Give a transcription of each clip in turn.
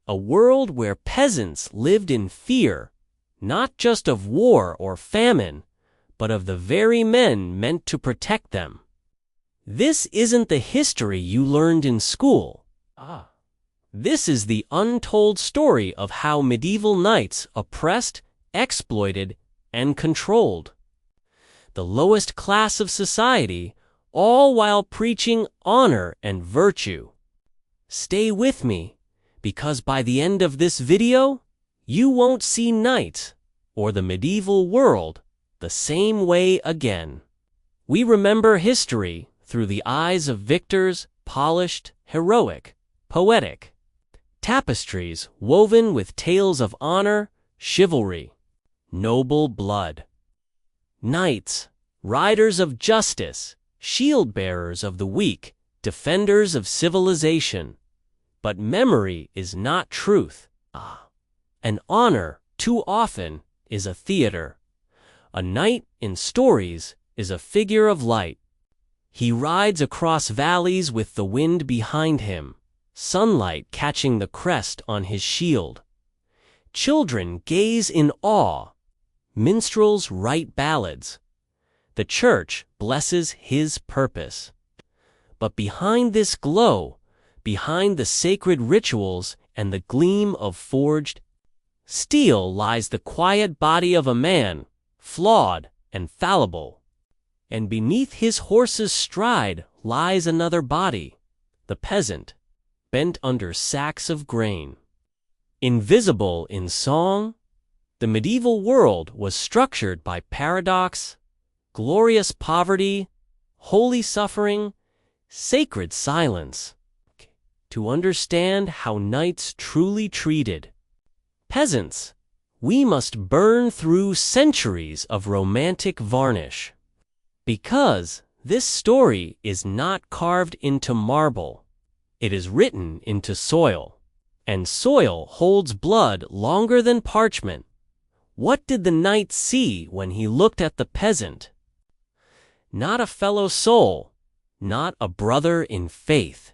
a world where peasants lived in fear, not just of war or famine, but of the very men meant to protect them. This isn't the history you learned in school. This is the untold story of how medieval knights oppressed, exploited, and controlled the lowest class of society, all while preaching honor and virtue. Stay with me, because by the end of this video, you won't see knights or the medieval world the same way again. We remember history through the eyes of victors, polished, heroic, poetic tapestries woven with tales of honor, chivalry, noble blood. Knights, riders of justice, shield-bearers of the weak, defenders of civilization. But memory is not truth. And honor, too often, is a theater. A knight in stories is a figure of light. He rides across valleys with the wind behind him, sunlight catching the crest on his shield. Children gaze in awe. Minstrels write ballads. The church blesses his purpose. But behind this glow, behind the sacred rituals and the gleam of forged steel lies the quiet body of a man, flawed and fallible. And beneath his horse's stride lies another body, the peasant, bent under sacks of grain. Invisible in song, the medieval world was structured by paradox, glorious poverty, holy suffering, sacred silence. To understand how knights truly treated peasants, we must burn through centuries of romantic varnish. Because this story is not carved into marble, it is written into soil, and soil holds blood longer than parchment. What did the knight see when he looked at the peasant? Not a fellow soul, not a brother in faith.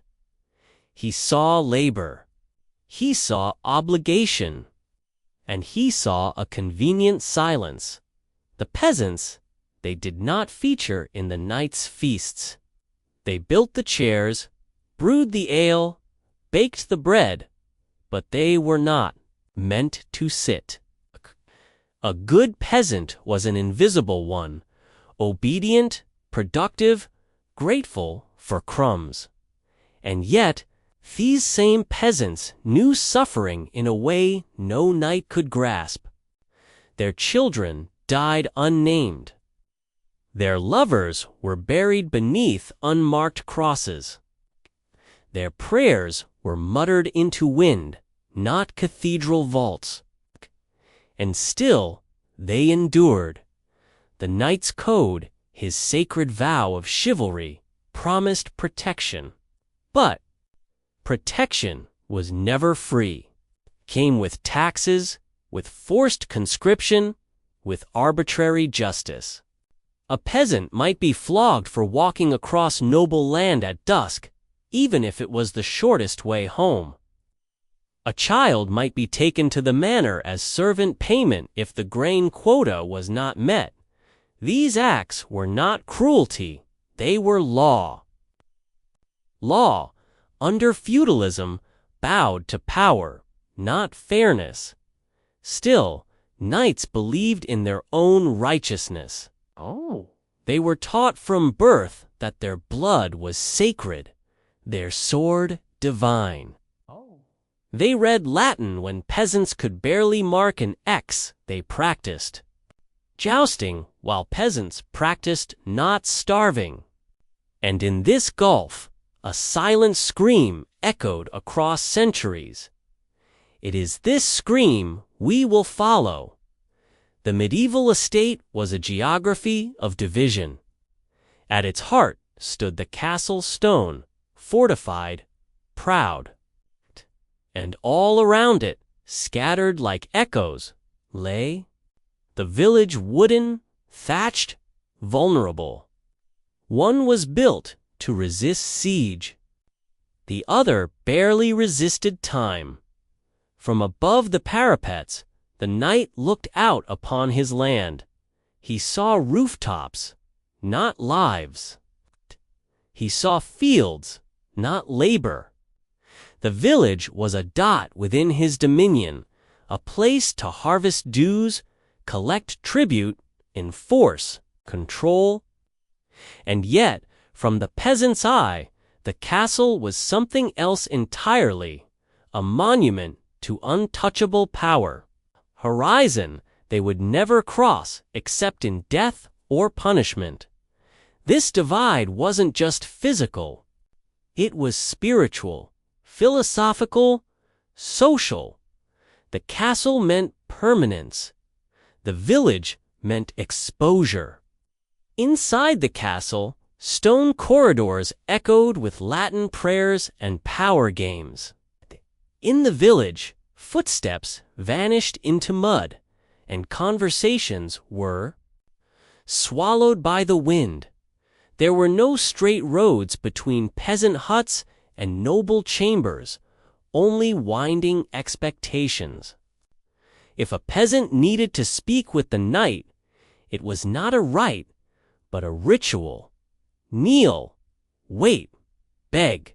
He saw labor, he saw obligation, and he saw a convenient silence. The peasants, they did not feature in the knight's feasts. They built the chairs, brewed the ale, baked the bread, but they were not meant to sit. A good peasant was an invisible one, obedient, productive, grateful for crumbs. And yet, these same peasants knew suffering in a way no knight could grasp. Their children died unnamed. Their lovers were buried beneath unmarked crosses. Their prayers were muttered into wind, not cathedral vaults. And still, they endured. The knight's code, his sacred vow of chivalry, promised protection. But protection was never free. Came with taxes, with forced conscription, with arbitrary justice. A peasant might be flogged for walking across noble land at dusk, even if it was the shortest way home. A child might be taken to the manor as servant payment if the grain quota was not met. These acts were not cruelty, they were law. Law, under feudalism, bowed to power, not fairness. Still, knights believed in their own righteousness. They were taught from birth that their blood was sacred, their sword divine. They read Latin when peasants could barely mark an X. They practiced jousting while peasants practiced not starving. And in this gulf, a silent scream echoed across centuries. It is this scream we will follow. The medieval estate was a geography of division. At its heart stood the castle stone, fortified, proud. And all around it, scattered like echoes, lay the village wooden, thatched, vulnerable. One was built to resist siege. The other barely resisted time. From above the parapets, the knight looked out upon his land. He saw rooftops, not lives. He saw fields, not labor. The village was a dot within his dominion, a place to harvest dues, collect tribute, enforce, control. And yet, from the peasant's eye, the castle was something else entirely, a monument to untouchable power. Horizon they would never cross except in death or punishment. This divide wasn't just physical. It was spiritual, philosophical, social. The castle meant permanence. The village meant exposure. Inside the castle, stone corridors echoed with Latin prayers and power games. In the village, footsteps vanished into mud, and conversations were swallowed by the wind. There were no straight roads between peasant huts and noble chambers, only winding expectations. If a peasant needed to speak with the knight, it was not a rite, but a ritual. Kneel, wait, beg,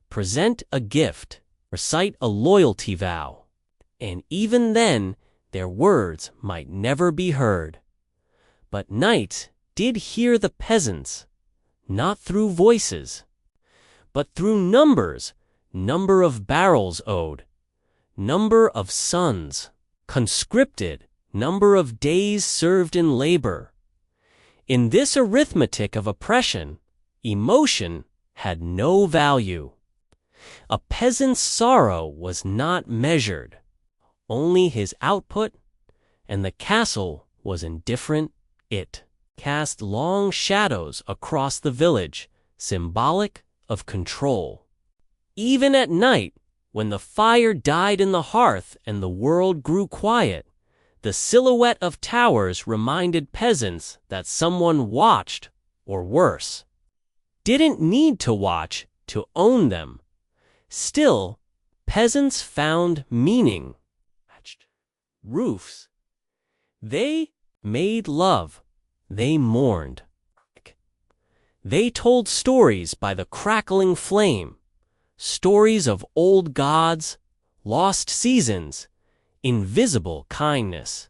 present a gift, recite a loyalty vow. And even then, their words might never be heard. But knights did hear the peasants, not through voices, but through numbers, number of barrels owed, number of sons conscripted, number of days served in labor. In this arithmetic of oppression, emotion had no value. A peasant's sorrow was not measured, only his output, and the castle was indifferent. It cast long shadows across the village, symbolic of control. Even at night, when the fire died in the hearth and the world grew quiet, the silhouette of towers reminded peasants that someone watched, or worse, didn't need to watch to own them. Still, peasants found meaning. Roofs. They made love. They mourned. They told stories by the crackling flame, stories of old gods, lost seasons, invisible kindness.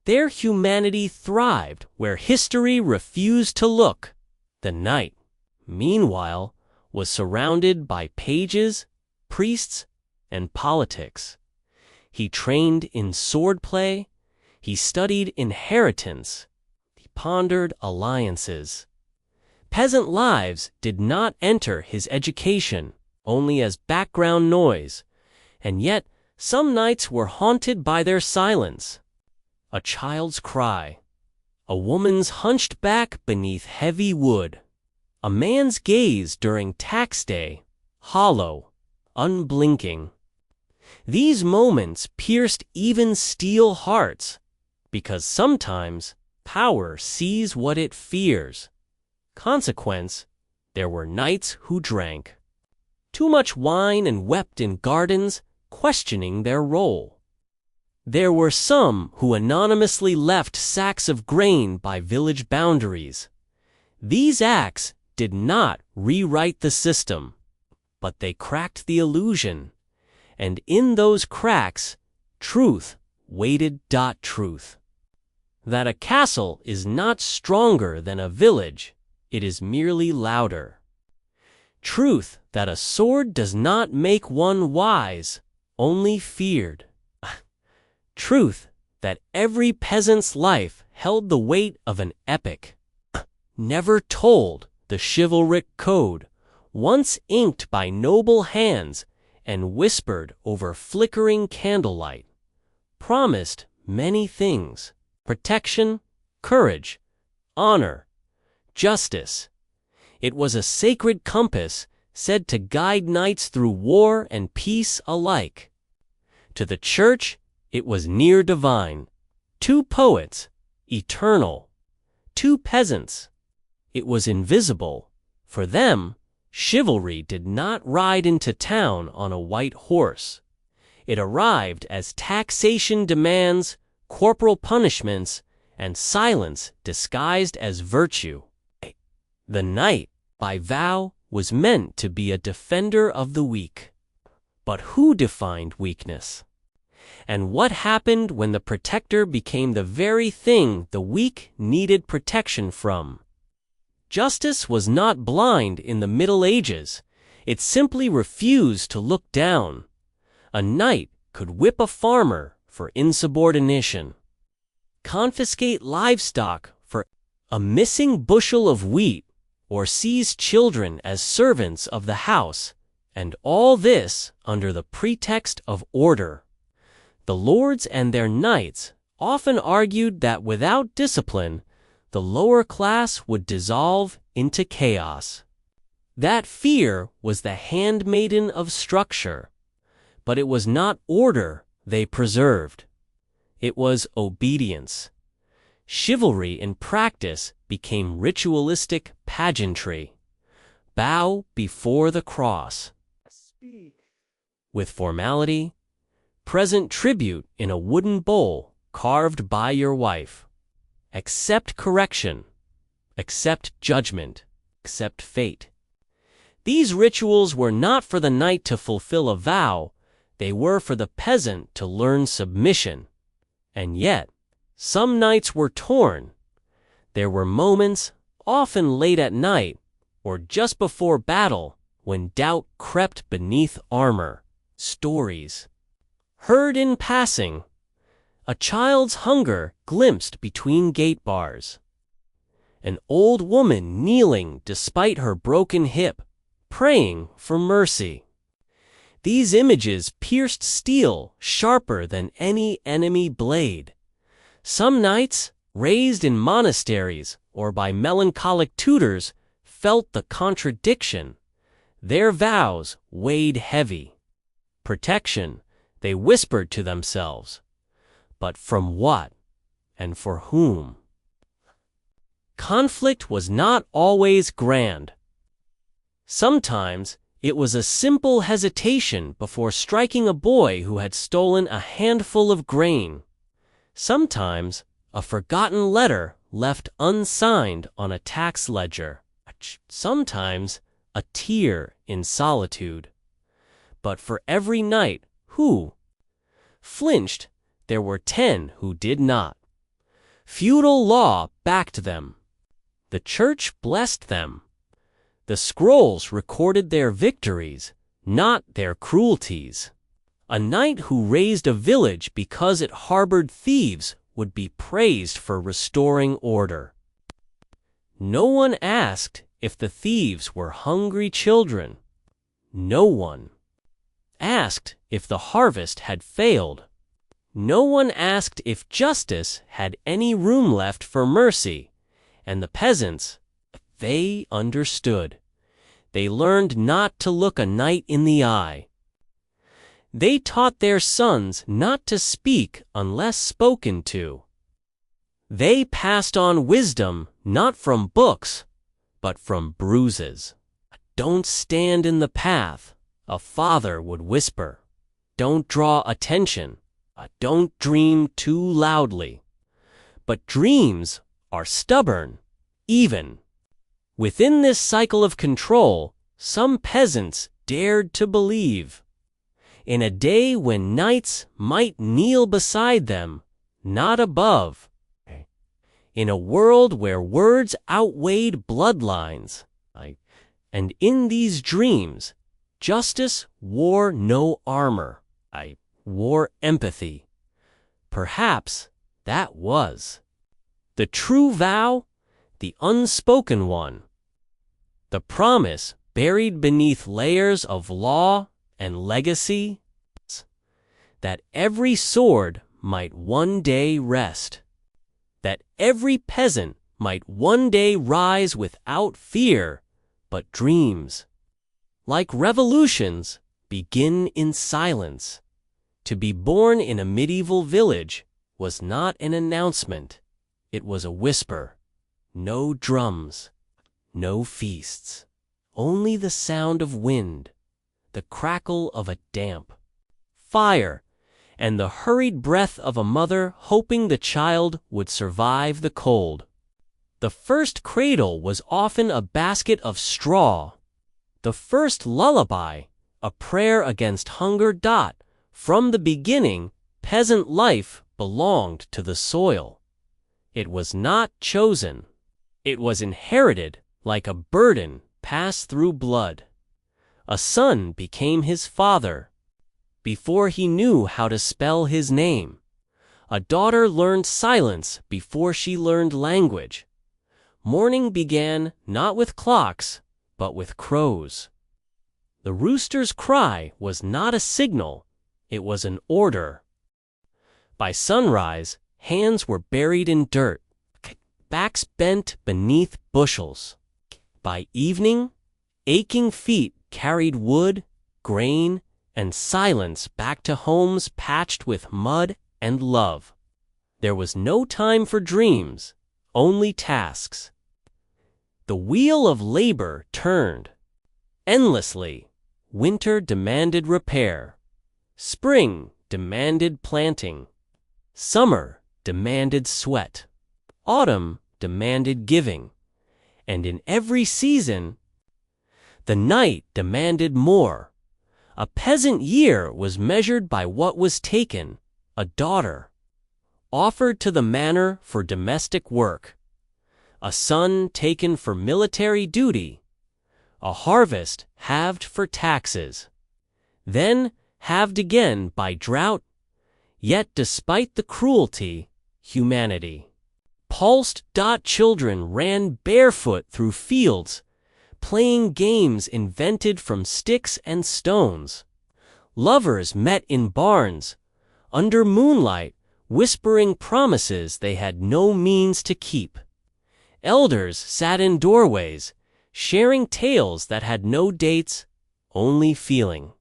Their humanity thrived where history refused to look. The knight, meanwhile, was surrounded by pages, priests, and politics. He trained in swordplay, he studied inheritance, he pondered alliances. Peasant lives did not enter his education, only as background noise, and yet some nights were haunted by their silence. A child's cry, a woman's hunched back beneath heavy wood, a man's gaze during tax day, hollow, unblinking. These moments pierced even steel hearts, because sometimes power sees what it fears. Consequence, there were knights who drank too much wine and wept in gardens, questioning their role. There were some who anonymously left sacks of grain by village boundaries. These acts did not rewrite the system, but they cracked the illusion. And in those cracks, truth waited. Truth. That a castle is not stronger than a village, it is merely louder. Truth that a sword does not make one wise, only feared. Truth that every peasant's life held the weight of an epic, never told, the chivalric code, once inked by noble hands and whispered over flickering candlelight, promised many things: protection, courage, honor, justice. It was a sacred compass said to guide knights through war and peace alike. To the church, it was near divine. To poets, eternal. To peasants, it was invisible. For them, chivalry did not ride into town on a white horse. It arrived as taxation demands, corporal punishments, and silence disguised as virtue. The knight, by vow, was meant to be a defender of the weak. But who defined weakness? And what happened when the protector became the very thing the weak needed protection from? Justice was not blind in the Middle Ages. It simply refused to look down. A knight could whip a farmer for insubordination, confiscate livestock for a missing bushel of wheat, or seize children as servants of the house, and all this under the pretext of order. The lords and their knights often argued that without discipline, the lower class would dissolve into chaos. That fear was the handmaiden of structure, but it was not order they preserved. It was obedience. Chivalry in practice became ritualistic pageantry. Bow before the cross. Speak. With formality, present tribute in a wooden bowl carved by your wife. Accept correction. Accept judgment. Accept fate. These rituals were not for the knight to fulfill a vow, they were for the peasant to learn submission. And yet, some nights were torn. There were moments, often late at night, or just before battle, when doubt crept beneath armor. Stories heard in passing. A child's hunger glimpsed between gate bars. An old woman kneeling despite her broken hip, praying for mercy. These images pierced steel sharper than any enemy blade. Some knights, raised in monasteries or by melancholic tutors, felt the contradiction. Their vows weighed heavy. Protection, they whispered to themselves. But from what and for whom? Conflict was not always grand. Sometimes it was a simple hesitation before striking a boy who had stolen a handful of grain. Sometimes a forgotten letter left unsigned on a tax ledger. Sometimes a tear in solitude. But for every knight who flinched, there were 10 who did not. Feudal law backed them. The church blessed them. The scrolls recorded their victories, not their cruelties. A knight who raised a village because it harbored thieves would be praised for restoring order. No one asked if the thieves were hungry children. No one asked if the harvest had failed. No one asked if justice had any room left for mercy, and the peasants, they understood. They learned not to look a knight in the eye. They taught their sons not to speak unless spoken to. They passed on wisdom not from books, but from bruises. Don't stand in the path, a father would whisper. Don't draw attention. Don't dream too loudly. But dreams are stubborn, even. Within this cycle of control, some peasants dared to believe. In a day when knights might kneel beside them, not above. In a world where words outweighed bloodlines. And in these dreams, justice wore no armor. Wore empathy. Perhaps that was the true vow, the unspoken one. The promise buried beneath layers of law and legacy, that every sword might one day rest, that every peasant might one day rise without fear, but dreams, like revolutions, begin in silence. To be born in a medieval village was not an announcement, it was a whisper. No drums, no feasts, only the sound of wind, the crackle of a damp fire, and the hurried breath of a mother hoping the child would survive the cold. The first cradle was often a basket of straw. The first lullaby, a prayer against hunger. From the beginning, peasant life belonged to the soil. It was not chosen. It was inherited like a burden passed through blood. A son became his father before he knew how to spell his name. A daughter learned silence before she learned language. Morning began not with clocks, but with crows. The rooster's cry was not a signal, it was an order. By sunrise, hands were buried in dirt, backs bent beneath bushels. By evening, aching feet carried wood, grain, and silence back to homes patched with mud and love. There was no time for dreams, only tasks. The wheel of labor turned. Endlessly, winter demanded repair. Spring demanded planting. Summer demanded sweat. Autumn demanded giving. And in every season, the night demanded more. A peasant year was measured by what was taken, a daughter, offered to the manor for domestic work, a son taken for military duty, a harvest halved for taxes, then halved again by drought. Yet despite the cruelty, humanity pulsed. Children ran barefoot through fields, playing games invented from sticks and stones. Lovers met in barns, under moonlight, whispering promises they had no means to keep. Elders sat in doorways, sharing tales that had no dates, only feeling.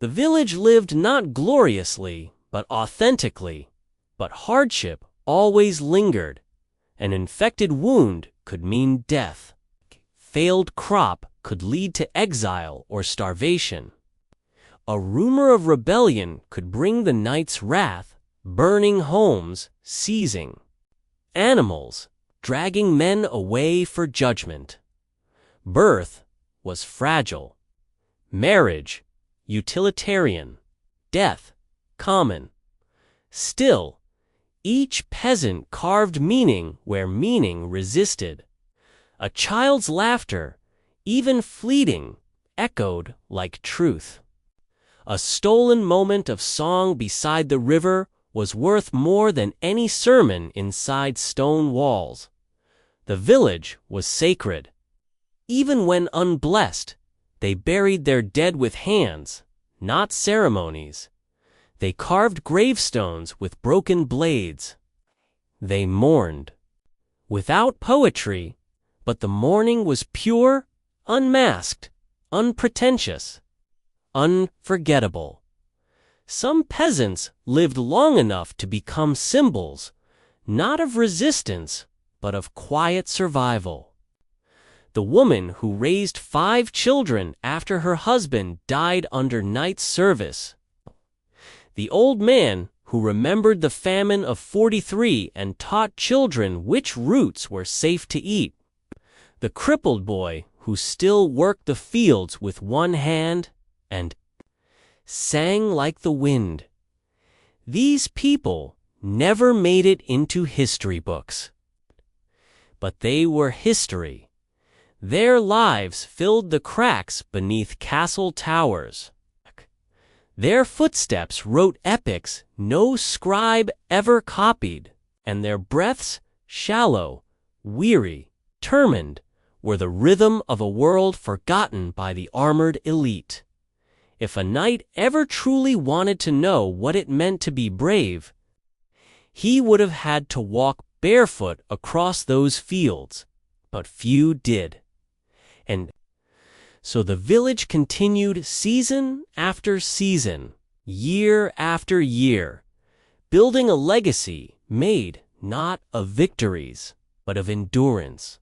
The village lived not gloriously, but authentically. But hardship always lingered. An infected wound could mean death. Failed crop could lead to exile or starvation. A rumor of rebellion could bring the night's wrath, burning homes, seizing animals, dragging men away for judgment. Birth was fragile. Marriage, utilitarian. Death, common. Still, each peasant carved meaning where meaning resisted. A child's laughter, even fleeting, echoed like truth. A stolen moment of song beside the river was worth more than any sermon inside stone walls. The village was sacred. Even when unblessed, they buried their dead with hands, not ceremonies. They carved gravestones with broken blades. They mourned. Without poetry, but the mourning was pure, unmasked, unpretentious, unforgettable. Some peasants lived long enough to become symbols, not of resistance, but of quiet survival. The woman who raised 5 children after her husband died under night service. The old man who remembered the famine of 43 and taught children which roots were safe to eat. The crippled boy who still worked the fields with one hand and sang like the wind. These people never made it into history books. But they were history. Their lives filled the cracks beneath castle towers. Their footsteps wrote epics no scribe ever copied, and their breaths, shallow, weary, determined, were the rhythm of a world forgotten by the armored elite. If a knight ever truly wanted to know what it meant to be brave, he would have had to walk barefoot across those fields, but few did. And so the village continued season after season, year after year, building a legacy made not of victories, but of endurance.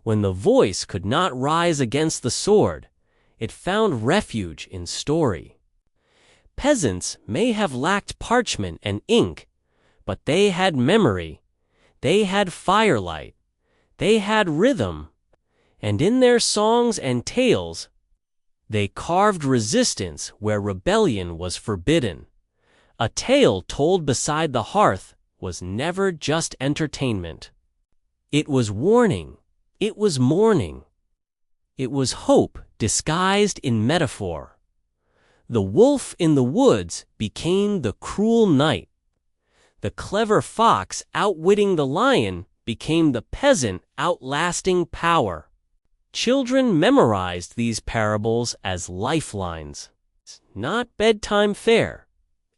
When the voice could not rise against the sword, it found refuge in story. Peasants may have lacked parchment and ink, but they had memory, they had firelight, they had rhythm, and in their songs and tales, they carved resistance where rebellion was forbidden. A tale told beside the hearth was never just entertainment. It was warning, it was mourning, it was hope disguised in metaphor. The wolf in the woods became the cruel knight. The clever fox outwitting the lion became the peasant outlasting power. Children memorized these parables as lifelines, not bedtime fare.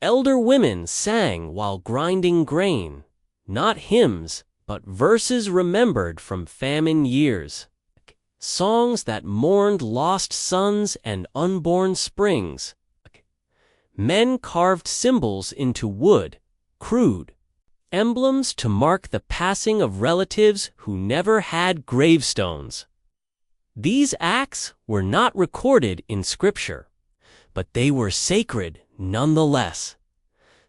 Elder women sang while grinding grain, not hymns, but verses remembered from famine years. Songs that mourned lost sons and unborn springs. Men carved symbols into wood, crude, emblems to mark the passing of relatives who never had gravestones. These acts were not recorded in Scripture, but they were sacred nonetheless.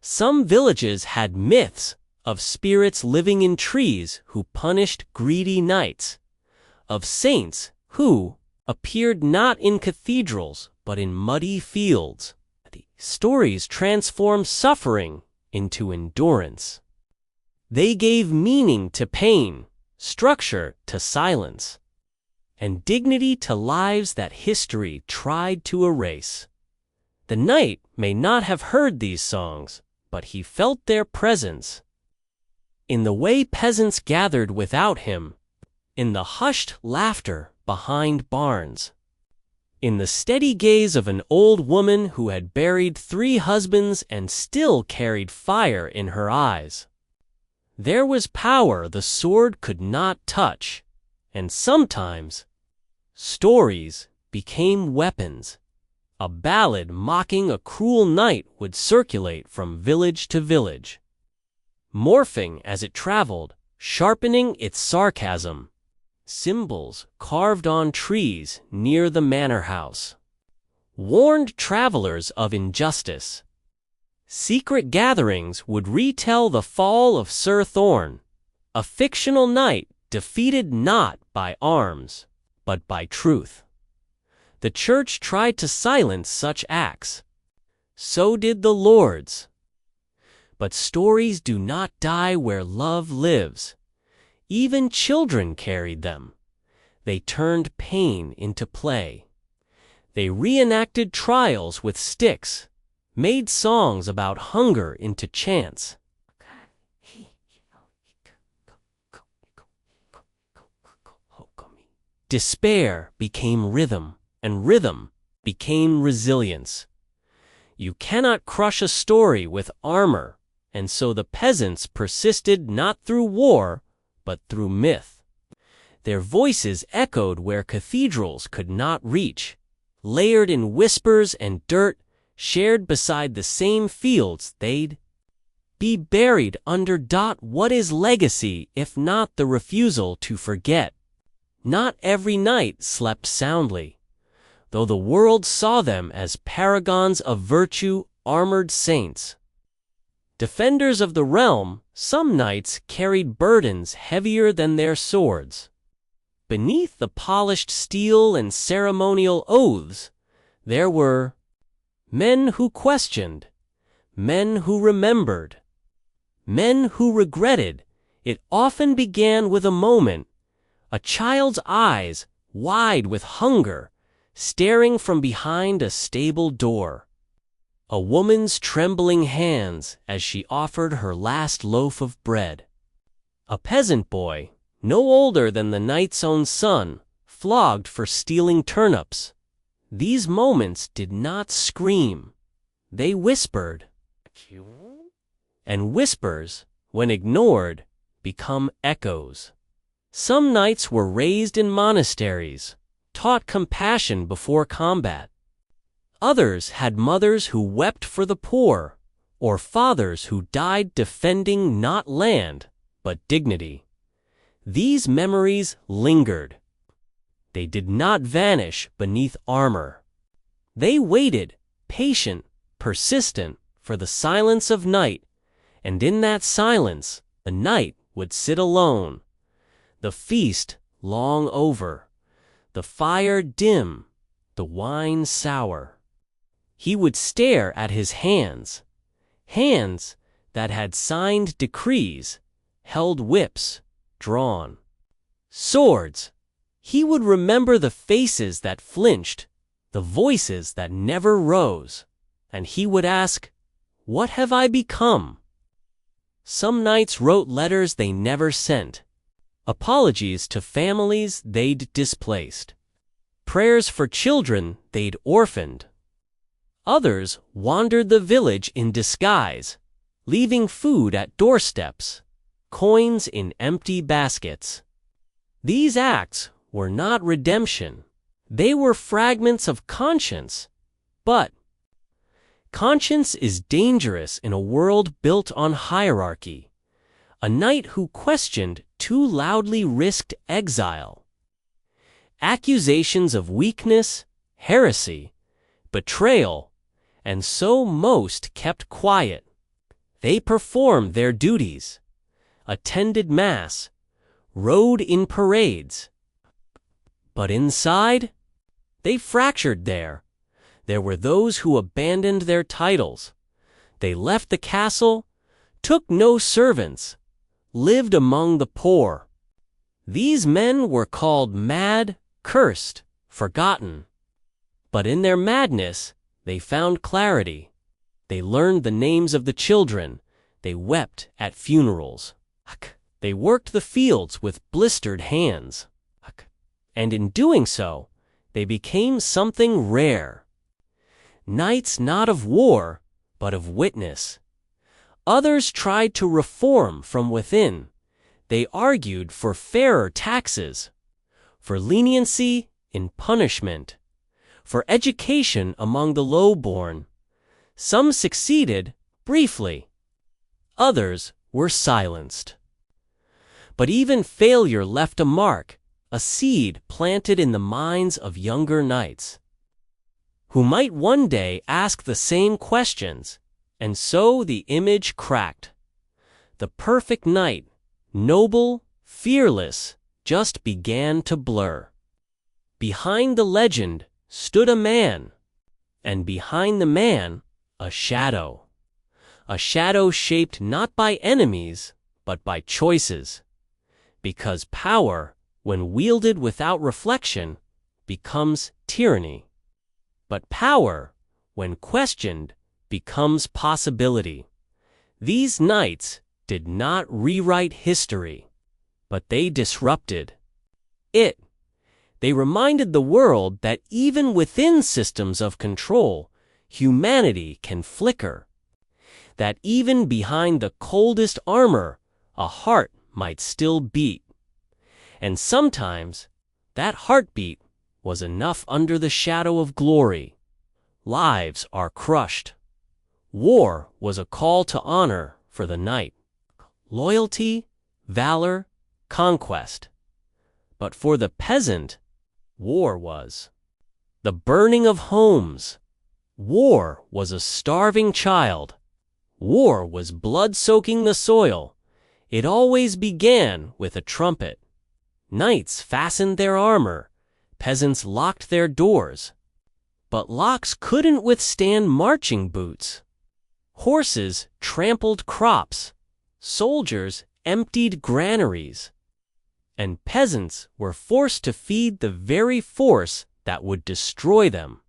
Some villages had myths of spirits living in trees who punished greedy knights, of saints who appeared not in cathedrals but in muddy fields. The stories transformed suffering into endurance. They gave meaning to pain, structure to silence, and dignity to lives that history tried to erase. The knight may not have heard these songs, but he felt their presence. In the way peasants gathered without him, in the hushed laughter behind barns, in the steady gaze of an old woman who had buried 3 husbands and still carried fire in her eyes. There was power the sword could not touch, and sometimes stories became weapons. A ballad mocking a cruel knight would circulate from village to village, morphing as it traveled, sharpening its sarcasm. Symbols carved on trees near the manor house warned travelers of injustice. Secret gatherings would retell the fall of Sir Thorn, a fictional knight defeated not by arms, but by truth. The church tried to silence such acts. So did the lords. But stories do not die where love lives. Even children carried them. They turned pain into play. They reenacted trials with sticks, made songs about hunger into chants. Despair became rhythm, and rhythm became resilience. You cannot crush a story with armor, and so the peasants persisted not through war, but through myth. Their voices echoed where cathedrals could not reach, layered in whispers and dirt, shared beside the same fields they'd be buried under. What is legacy if not the refusal to forget? Not every knight slept soundly, though the world saw them as paragons of virtue, armored saints. Defenders of the realm, some knights carried burdens heavier than their swords. Beneath the polished steel and ceremonial oaths, there were men who questioned, men who remembered, men who regretted. It often began with a moment, a child's eyes, wide with hunger, staring from behind a stable door. A woman's trembling hands as she offered her last loaf of bread. A peasant boy, no older than the knight's own son, flogged for stealing turnips. These moments did not scream. They whispered. And whispers, when ignored, become echoes. Some knights were raised in monasteries, taught compassion before combat. Others had mothers who wept for the poor, or fathers who died defending not land, but dignity. These memories lingered. They did not vanish beneath armor. They waited, patient, persistent for the silence of night, and in that silence the knight would sit alone, the feast long over, the fire dim, the wine sour. He would stare at his hands, hands that had signed decrees, held whips, drawn swords. He would remember the faces that flinched, the voices that never rose, and he would ask, "What have I become?" Some knights wrote letters they never sent, apologies to families they'd displaced, prayers for children they'd orphaned. Others wandered the village in disguise, leaving food at doorsteps, coins in empty baskets. These acts were not redemption. They were fragments of conscience. But conscience is dangerous in a world built on hierarchy. A knight who questioned too loudly risked exile. Accusations of weakness, heresy, betrayal, and so most kept quiet. They performed their duties, attended mass, rode in parades. But inside, they fractured there. There were those who abandoned their titles. They left the castle, took no servants, lived among the poor. These men were called mad, cursed, forgotten. But in their madness, they found clarity. They learned the names of the children. They wept at funerals. They worked the fields with blistered hands. And in doing so, they became something rare. Knights not of war, but of witness. Others tried to reform from within. They argued for fairer taxes, for leniency in punishment, for education among the lowborn. Some succeeded, briefly. Others were silenced. But even failure left a mark, a seed planted in the minds of younger knights, who might one day ask the same questions, and so the image cracked. The perfect knight, noble, fearless, just began to blur. Behind the legend stood a man, and behind the man, a shadow shaped not by enemies, but by choices. Because power, when wielded without reflection, becomes tyranny. But power, when questioned, becomes possibility. These knights did not rewrite history, but they disrupted it. They reminded the world that even within systems of control, humanity can flicker. That even behind the coldest armor, a heart might still beat. And sometimes, that heartbeat was enough under the shadow of glory. Lives are crushed. War was a call to honor for the knight. Loyalty, valor, conquest. But for the peasant, war was the burning of homes. War was a starving child. War was blood soaking the soil. It always began with a trumpet. Knights fastened their armor. Peasants locked their doors. But locks couldn't withstand marching boots. Horses trampled crops. Soldiers emptied granaries. And peasants were forced to feed the very force that would destroy them.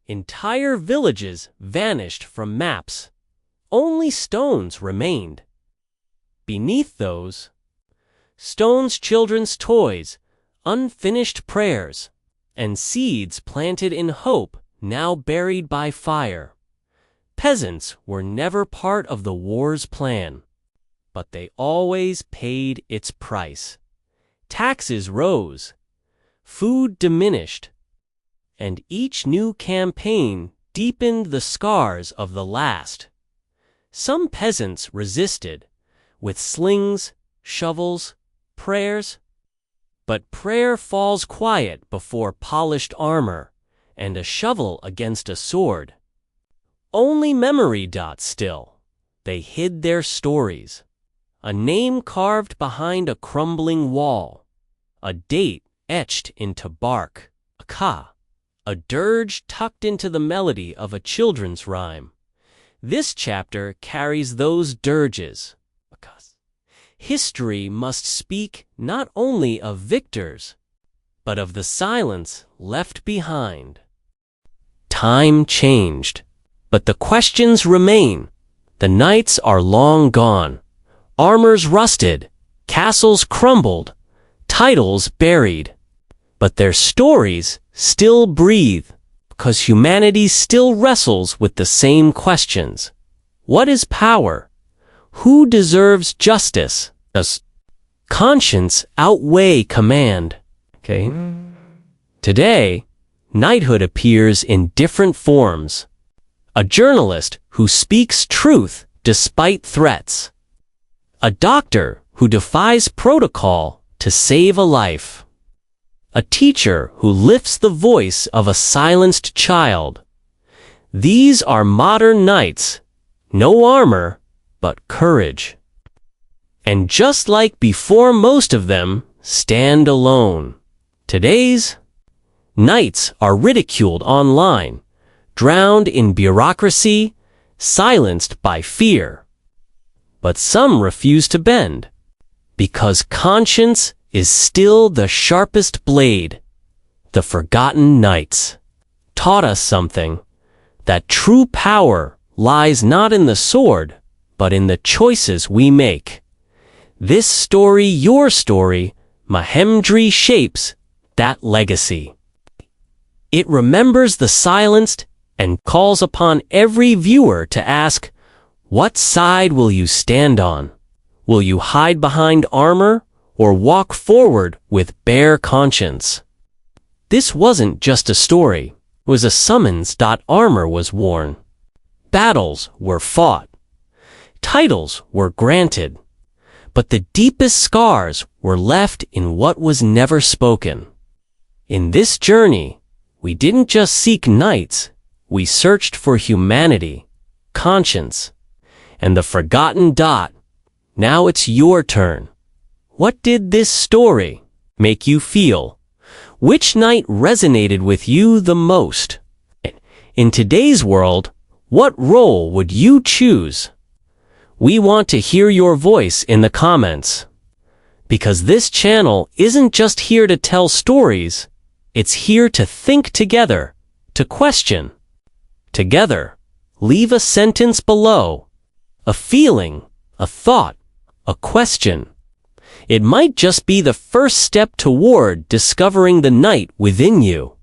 Entire villages vanished from maps. Only stones remained. Beneath those stones, children's toys, unfinished prayers, and seeds planted in hope now buried by fire. Peasants were never part of the war's plan, but they always paid its price. Taxes rose, food diminished, and each new campaign deepened the scars of the last. Some peasants resisted, with slings, shovels, prayers. But prayer falls quiet before polished armor, and a shovel against a sword. only memory. Still, they hid their stories. A name carved behind a crumbling wall. A date etched into bark. A dirge tucked into the melody of a children's rhyme. This chapter carries those dirges. History must speak not only of victors, but of the silence left behind. Time changed, but the questions remain. The knights are long gone. Armors rusted, castles crumbled, titles buried. But their stories still breathe, because humanity still wrestles with the same questions. What is power? Who deserves justice? Does conscience outweigh command? Today, knighthood appears in different forms. A journalist who speaks truth despite threats. A doctor who defies protocol to save a life. A teacher who lifts the voice of a silenced child. These are modern knights. No armor, but courage. And just like before, most of them stand alone. Today's knights are ridiculed online, drowned in bureaucracy, silenced by fear. But some refuse to bend, because conscience is still the sharpest blade. The forgotten knights taught us something, that true power lies not in the sword, but in the choices we make. This story, your story, Mahendri, shapes that legacy. It remembers the silenced and calls upon every viewer to ask, what side will you stand on? Will you hide behind armor or walk forward with bare conscience? This wasn't just a story, it was a summons. Armor was worn. Battles were fought. Titles were granted. But the deepest scars were left in what was never spoken. In this journey, we didn't just seek knights, we searched for humanity, conscience, and the forgotten. Now it's your turn. What did this story make you feel? Which knight resonated with you the most? In today's world, what role would you choose? We want to hear your voice in the comments. Because this channel isn't just here to tell stories, it's here to think together, to question. Together, leave a sentence below. A feeling, a thought, a question. It might just be the first step toward discovering the knight within you.